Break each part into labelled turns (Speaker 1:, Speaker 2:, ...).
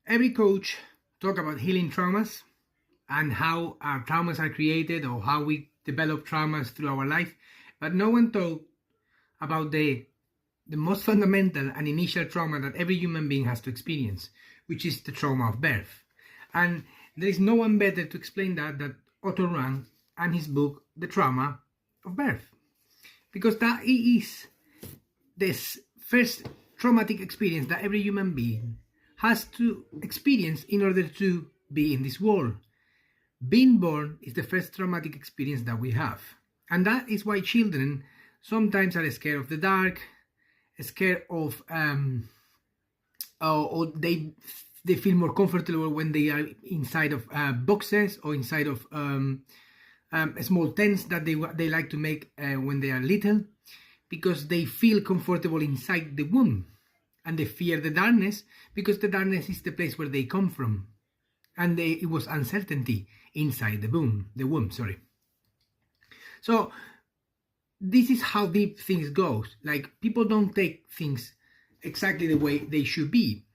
Speaker 1: every coach talk about healing traumas and how our traumas are created or how we develop traumas through our life, but no one talked about the most fundamental and initial trauma that every human being has to experience, which is the trauma of birth. And there is no one better to explain that than Otto Rank and his book, The Trauma of Birth. Because that is this first traumatic experience that every human being has to experience in order to be in this world. Being born is the first traumatic experience that we have. And that is why children sometimes are scared of the dark, scared of, or they feel more comfortable when they are inside of boxes or inside of small tents that they like to make when they are little, because they feel comfortable inside the womb, and they fear the darkness because the darkness is the place where they come from, and it was uncertainty inside the womb. So this is how deep things go. Like, people don't take things exactly the way they should be.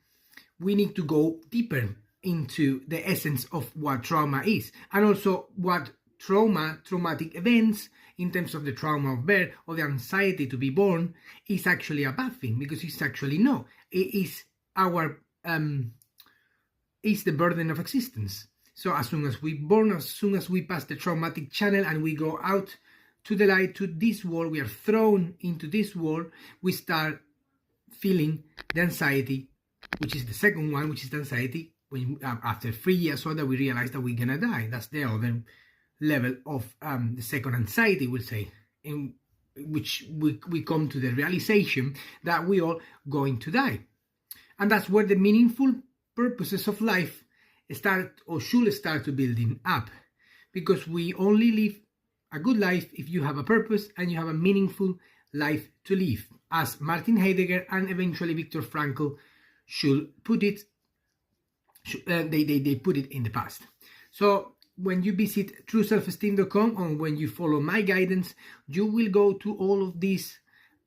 Speaker 1: We need to go deeper into the essence of what trauma is, and also what traumatic events in terms of the trauma of birth or the anxiety to be born is actually a bad thing, because it's actually no. It is our is the burden of existence. So as soon as we're born, as soon as we pass the traumatic channel and we go out to the light, to this world, we are thrown into this world, we start feeling the anxiety, which is the second one, which is the anxiety when after 3 years old that we realize that we're gonna die. That's the other level of the second anxiety, we'll say, in which we come to the realization that we are going to die. And that's where the meaningful purposes of life start, or should start, to building up, because we only live a good life if you have a purpose and you have a meaningful life to live, as Martin Heidegger and eventually Viktor Frankl should put it. They put it in the past. So when you visit trueselfesteem.com, or when you follow my guidance, you will go to all of these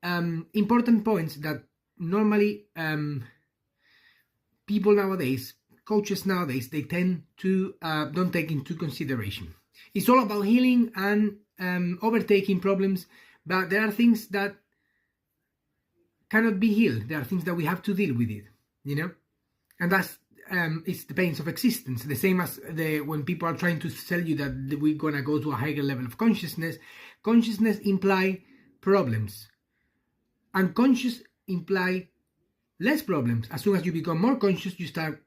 Speaker 1: important points that normally people nowadays, coaches nowadays, they tend to don't take into consideration. It's all about healing and overtaking problems, but there are things that cannot be healed. There are things that we have to deal with it, and that's it's the pains of existence. The same as when people are trying to tell you that we're gonna go to a higher level of consciousness. Consciousness imply problems, and conscious imply less problems. As soon as you become more conscious, you start